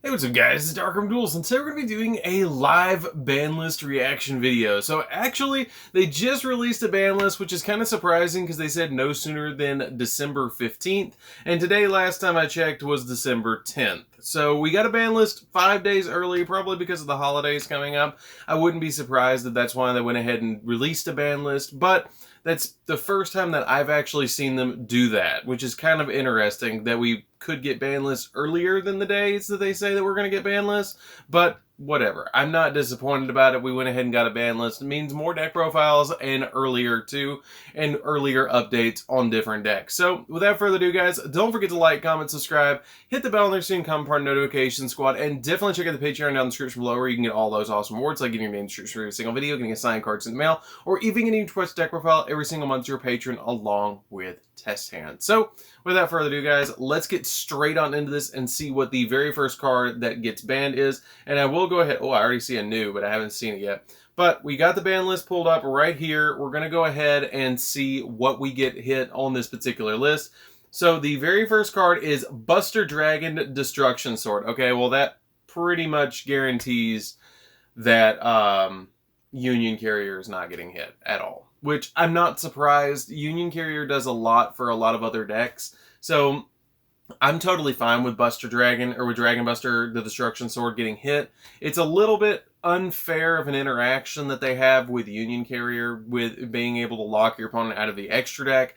Hey, what's up guys, it's DarkArmedDuelist, and today we're going to be doing a live ban list reaction video. So actually, they just released a ban list, which is kind of surprising because they said no sooner than December 15th, and today, last time I checked, was December 10th. So we got a ban list 5 days early, probably because of the holidays coming up. I wouldn't be surprised that that's why they went ahead and released a ban list, but that's the first time that I've actually seen them do that, which is kind of interesting that we could get ban lists earlier than the days that they say that we're going to get ban lists, but whatever. I'm not disappointed about it. We went ahead and got a ban list. It means more deck profiles and earlier too, and earlier updates on different decks. So without further ado, guys, don't forget to like, comment, subscribe, hit the bell on there so you can become part of the notification squad, and definitely check out the Patreon down in the description below where you can get all those awesome rewards, like getting your name in the description for every single video, getting a signed cards in the mail, or even getting your Twitch deck profile every single month to your patron along with test hands. So without further ado, guys, let's get straight on into this and see what the very first card that gets banned is. And I will go ahead. Oh, I already see a new, but I haven't seen it yet. But we got the ban list pulled up right here. We're going to go ahead and see what we get hit on this particular list. So the very first card is Buster Dragon Destruction Sword. Okay, well that pretty much guarantees that Union Carrier is not getting hit at all, which I'm not surprised. Union Carrier does a lot for a lot of other decks, so I'm totally fine with Buster Dragon, or with Dragon Buster, the Destruction Sword, getting hit. It's a little bit unfair of an interaction that they have with Union Carrier, with being able to lock your opponent out of the extra deck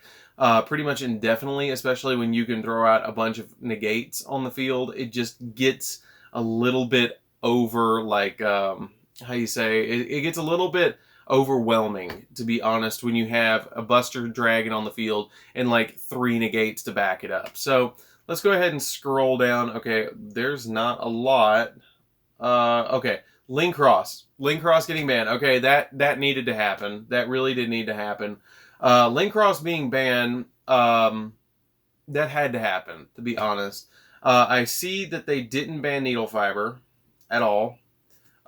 pretty much indefinitely, especially when you can throw out a bunch of negates on the field. It just gets a little bit over, like, how you say, it gets a little bit overwhelming, to be honest, when you have a Buster Dragon on the field and like 3 negates to back it up. So let's go ahead and scroll down. Okay, there's not a lot. Okay, LINKROSS. LINKROSS getting banned. Okay, that needed to happen. That really did need to happen. LINKROSS being banned, that had to happen, to be honest. I see that they didn't ban Needle Fiber at all.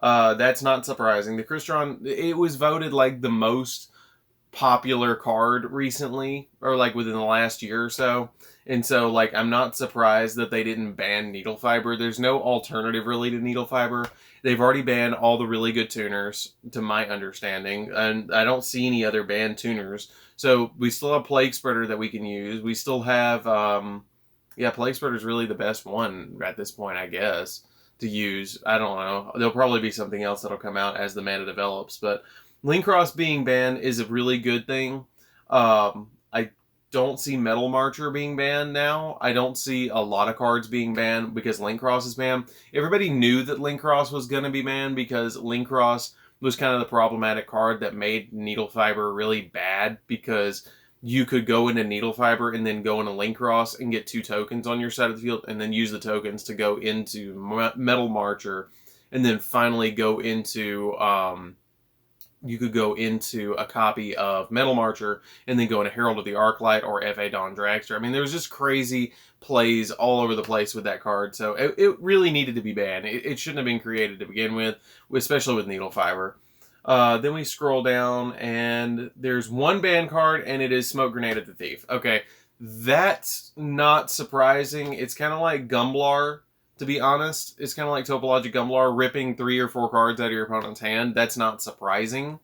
That's not surprising. The Crystron, it was voted like the most popular card recently, or like within the last year or so. And so, like, I'm not surprised that they didn't ban Needle Fiber. There's no alternative really to Needle Fiber. They've already banned all the really good tuners, to my understanding, and I don't see any other banned tuners. So we still have Plague Spreader that we can use. We still have, yeah, Plague Spreader is really the best one at this point, I guess, to use. I don't know. There'll probably be something else that'll come out as the meta develops, but LINKROSS being banned is a really good thing. I don't see Metal Marcher being banned now. I don't see a lot of cards being banned because LINKROSS is banned. Everybody knew that LINKROSS was going to be banned because LINKROSS was kind of the problematic card that made Needle Fiber really bad, because you could go into Needle Fiber and then go into LINKROSS and get 2 tokens on your side of the field, and then use the tokens to go into Metal Marcher, and then finally go into, you could go into a copy of Metal Marcher, and then go into Herald of the Arclight or F.A. Dawn Dragster. I mean, there was just crazy plays all over the place with that card, so it really needed to be banned. It shouldn't have been created to begin with, especially with Needle Fiber. Then we scroll down, and there's one banned card, and it is Smoke Grenade at the Thief. Okay, that's not surprising. It's kind of like Gumblar, to be honest. It's kind of like Topologic Gumblar, ripping 3 or 4 cards out of your opponent's hand. That's not surprising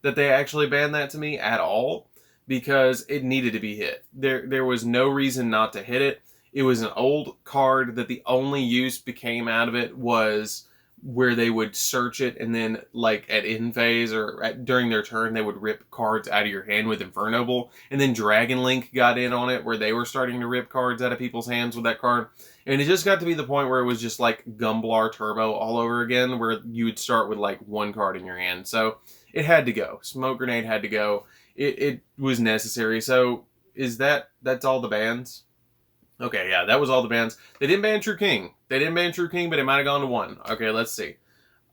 that they actually banned that to me at all, because it needed to be hit. There was no reason not to hit it. It was an old card that the only use became out of it was where they would search it, and then, like, at end phase or during their turn, they would rip cards out of your hand with Infernoble. And then Dragon Link got in on it, where they were starting to rip cards out of people's hands with that card. And it just got to be the point where it was just like Gumblar Turbo all over again, where you would start with like 1 card in your hand. So it had to go. Smoke Grenade had to go. It was necessary. So that's all the bans? Okay, yeah, that was all the bans. They didn't ban True King. They didn't ban True King, but it might have gone to 1. Okay, let's see.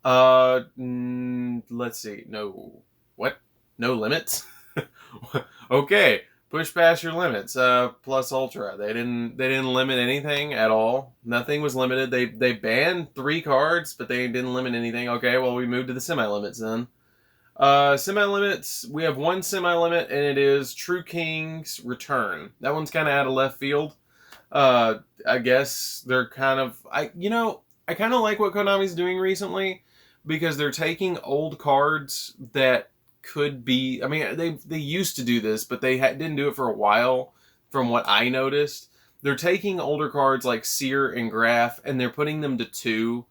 Let's see. No. What? No limits? Okay. Push past your limits. Plus Ultra. They didn't limit anything at all. Nothing was limited. They banned 3 cards, but they didn't limit anything. Okay, well, we moved to the semi-limits then. Semi-limits, we have 1 semi-limit, and it is True King's Return. That one's kind of out of left field. I guess they're kind of, I I kind of like what Konami's doing recently, because they're taking old cards that could be, I mean, they used to do this, but they didn't do it for a while, from what I noticed. They're taking older cards like Seer and Graph, and they're putting them to 2,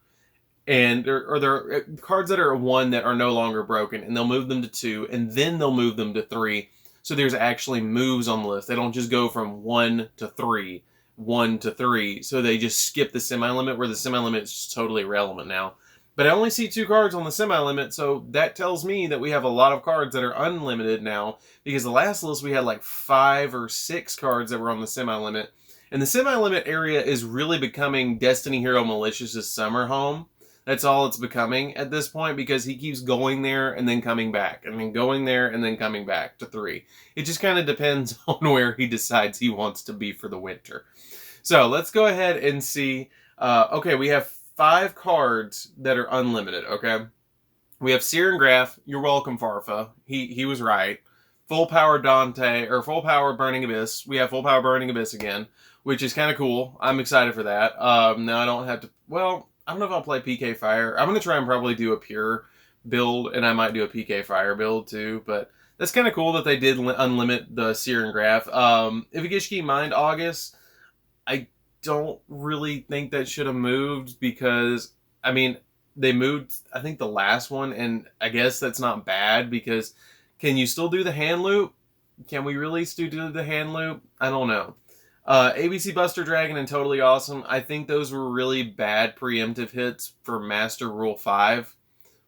and they're cards that are 1 that are no longer broken, and they'll move them to 2, and then they'll move them to 3. So there's actually moves on the list. They don't just go from 1 to 3, 1 to 3. So they just skip the semi-limit, where the semi-limit is just totally irrelevant now. But I only see 2 cards on the semi-limit, so that tells me that we have a lot of cards that are unlimited now, because the last list we had like 5 or 6 cards that were on the semi-limit. And the semi-limit area is really becoming Destiny Hero Malicious's summer home. That's all it's becoming at this point, because he keeps going there and then coming back, and then going there and then coming back to 3. It just kind of depends on where he decides he wants to be for the winter. So let's go ahead and see. Okay, we have 5 cards that are unlimited, okay? We have Seer and Graph. You're welcome, Farfa. He was right. Full Power Dante, or Full Power Burning Abyss. We have Full Power Burning Abyss again, which is kind of cool. I'm excited for that. Now I don't have to, well, I don't know if I'll play PK Fire. I'm going to try and probably do a pure build, and I might do a PK Fire build too, but that's kind of cool that they did unlimit the Seer and Graph. Yugioh Mind August, I don't really think that should have moved, because, I mean, they moved, I think, the last one, and I guess that's not bad, because can you still do the hand loop? Can we really still do the hand loop? I don't know. ABC Buster Dragon and Totally Awesome, I think those were really bad preemptive hits for Master Rule 5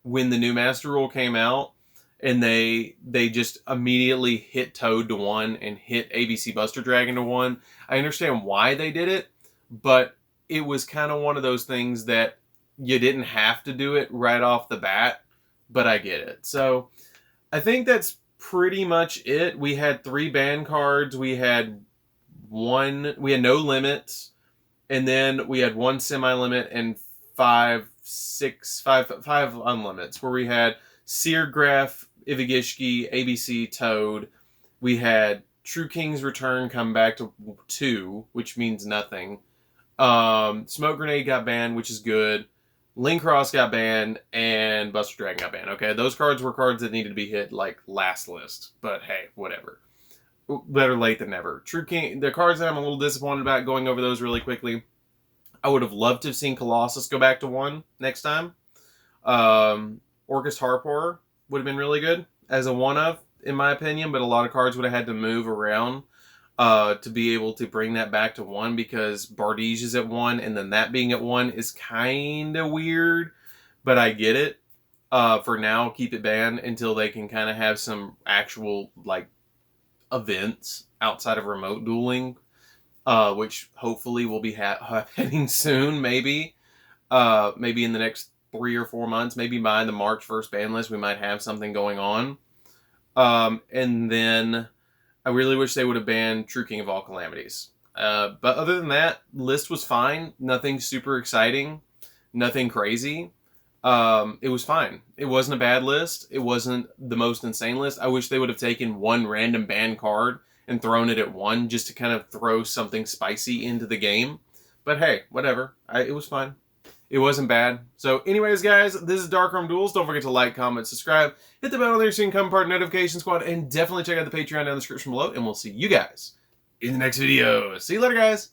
when the new Master Rule came out, and they just immediately hit Toad to 1 and hit ABC Buster Dragon to 1. I understand why they did it, but it was kind of one of those things that you didn't have to do it right off the bat, but I get it. So I think that's pretty much it. We had 3 ban cards. We had no limits, and then we had 1 semi-limit and 5 unlimits, where we had Seer, Graph, Yugioh, ABC, Toad. We had True King's Return come back to 2, which means nothing. Smoke Grenade got banned, which is good. LINKROSS got banned, and Buster Dragon got banned. Okay, those cards were cards that needed to be hit, like, last list. But hey, whatever. Better late than never. True King, the cards that I'm a little disappointed about, going over those really quickly. I would have loved to have seen Colossus go back to 1 next time. Orcust Harpor would have been really good as a 1-of, in my opinion, but a lot of cards would have had to move around to be able to bring that back to 1, because Bardige is at 1, and then that being at 1 is kind of weird, but I get it. For now, keep it banned until they can kind of have some actual, like, events outside of remote dueling, which hopefully will be happening soon, maybe in the next 3 or 4 months, maybe by the March 1st ban list, we might have something going on. And then I really wish they would have banned True King of All Calamities. But other than that, list was fine. Nothing super exciting. Nothing crazy. It was fine. It wasn't a bad list. It wasn't the most insane list. I wish they would have taken 1 random ban card and thrown it at 1, just to kind of throw something spicy into the game. But hey, whatever. It was fine. It wasn't bad. So anyways, guys, this is DarkArmedDuelist. Don't forget to like, comment, subscribe, hit the bell there so you can become part of the notification squad, and definitely check out the Patreon down in the description below, and we'll see you guys in the next video. See you later, guys.